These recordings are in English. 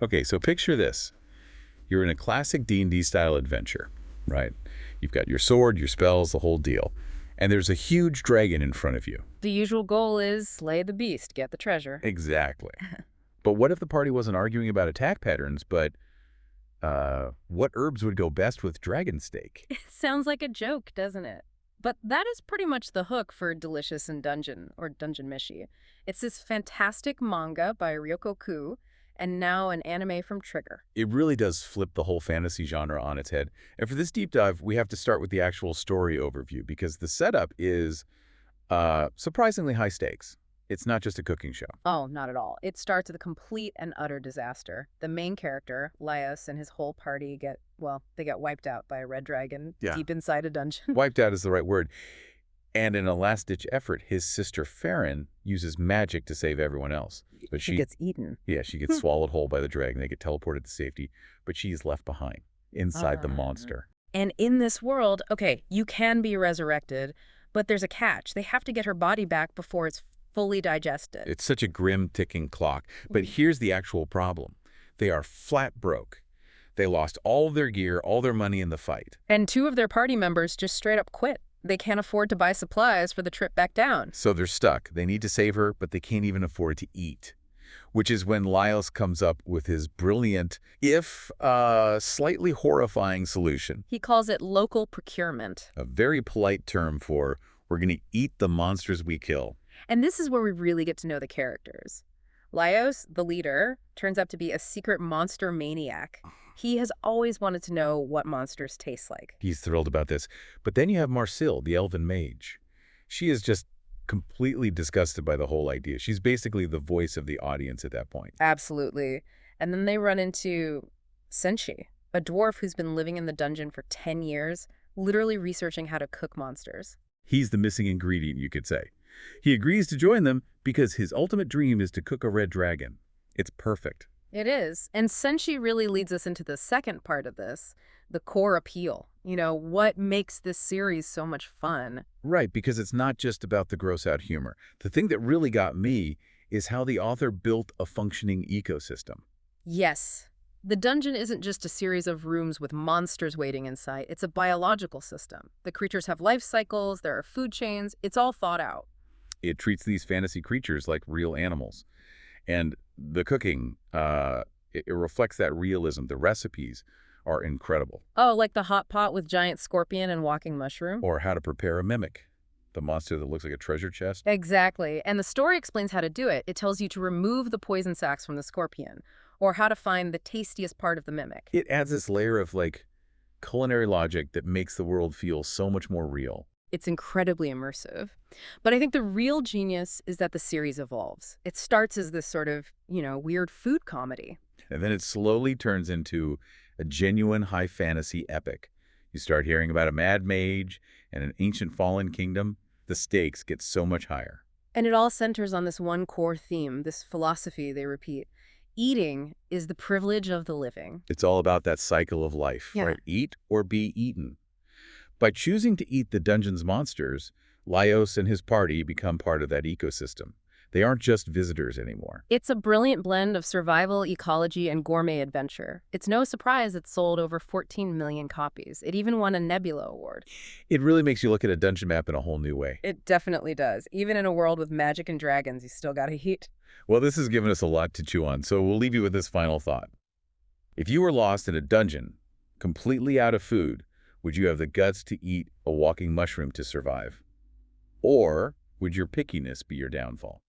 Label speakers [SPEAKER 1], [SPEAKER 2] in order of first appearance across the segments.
[SPEAKER 1] Okay, so picture this. You're in a classic D&D style adventure, right? You've got your sword, your spells, the whole deal. And there's a huge dragon in front of you.
[SPEAKER 2] The usual goal is slay the beast, get the treasure.
[SPEAKER 1] Exactly. But what if the party wasn't arguing about attack patterns, but what herbs would go best with dragon steak?
[SPEAKER 2] It sounds like a joke, doesn't it? But that is pretty much the hook for Delicious in Dungeon, or Dungeon Meshi. It's this fantastic manga by Ryoko Ku, and now an anime from Trigger.
[SPEAKER 1] It really does flip the whole fantasy genre on its head. And for this deep dive, we have to start with the actual story overview because the setup is surprisingly high stakes. It's not just a cooking show.
[SPEAKER 2] Oh, not at all. It starts with a complete and utter disaster. The main character, Laios, and his whole party get wiped out by a red dragon deep inside a dungeon.
[SPEAKER 1] Wiped out is the right word. And in a last-ditch effort, his sister Falin uses magic to save everyone else. But
[SPEAKER 2] she gets eaten.
[SPEAKER 1] Yeah, she gets swallowed whole by the dragon. They get teleported to safety, but she's left behind inside the monster.
[SPEAKER 2] And in this world, okay, you can be resurrected, but there's a catch. They have to get her body back before it's fully digested.
[SPEAKER 1] It's such a grim ticking clock. But here's the actual problem. They are flat broke. They lost all their gear, all their money in the fight.
[SPEAKER 2] And 2 of their party members just straight up quit. They can't afford to buy supplies for the trip back down.
[SPEAKER 1] So they're stuck. They need to save her, but they can't even afford to eat. Which is when Laios comes up with his brilliant, if slightly horrifying solution.
[SPEAKER 2] He calls it local procurement.
[SPEAKER 1] A very polite term for, we're going to eat the monsters we kill.
[SPEAKER 2] And this is where we really get to know the characters. Laios, the leader, turns out to be a secret monster maniac. He has always wanted to know what monsters taste like.
[SPEAKER 1] He's thrilled about this. But then you have Marcille, the elven mage. She is just completely disgusted by the whole idea. She's basically the voice of the audience at that point.
[SPEAKER 2] Absolutely. And then they run into Senshi, a dwarf who's been living in the dungeon for 10 years, literally researching how to cook monsters.
[SPEAKER 1] He's the missing ingredient, you could say. He agrees to join them because his ultimate dream is to cook a red dragon. It's perfect.
[SPEAKER 2] It is. And Senshi really leads us into the second part of this, the core appeal. You know, what makes this series so much fun?
[SPEAKER 1] Right, because it's not just about the gross-out humor. The thing that really got me is how the author built a functioning ecosystem.
[SPEAKER 2] Yes. The dungeon isn't just a series of rooms with monsters waiting inside. It's a biological system. The creatures have life cycles, there are food chains. It's all thought out.
[SPEAKER 1] It treats these fantasy creatures like real animals. And the cooking, it reflects that realism. The recipes are incredible.
[SPEAKER 2] Oh, like the hot pot with giant scorpion and walking mushroom?
[SPEAKER 1] Or how to prepare a mimic, the monster that looks like a treasure chest.
[SPEAKER 2] Exactly. And the story explains how to do it. It tells you to remove the poison sacs from the scorpion, or how to find the tastiest part of the mimic.
[SPEAKER 1] It adds this layer of, like, culinary logic that makes the world feel so much more real.
[SPEAKER 2] It's incredibly immersive. But I think the real genius is that the series evolves. It starts as this sort of, weird food comedy.
[SPEAKER 1] And then it slowly turns into a genuine high fantasy epic. You start hearing about a mad mage and an ancient fallen kingdom. The stakes get so much higher.
[SPEAKER 2] And it all centers on this one core theme, this philosophy they repeat. Eating is the privilege of the living.
[SPEAKER 1] It's all about that cycle of life, right? Eat or be eaten. By choosing to eat the dungeon's monsters, Laios and his party become part of that ecosystem. They aren't just visitors anymore.
[SPEAKER 2] It's a brilliant blend of survival, ecology, and gourmet adventure. It's no surprise it sold over 14 million copies. It even won a Nebula Award.
[SPEAKER 1] It really makes you look at a dungeon map in a whole new way.
[SPEAKER 2] It definitely does. Even in a world with magic and dragons, you still gotta eat.
[SPEAKER 1] Well, this has given us a lot to chew on, so we'll leave you with this final thought. If you were lost in a dungeon, completely out of food, would you have the guts to eat a walking mushroom to survive? Or would your pickiness be your downfall?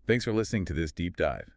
[SPEAKER 1] Thanks for listening to this deep dive.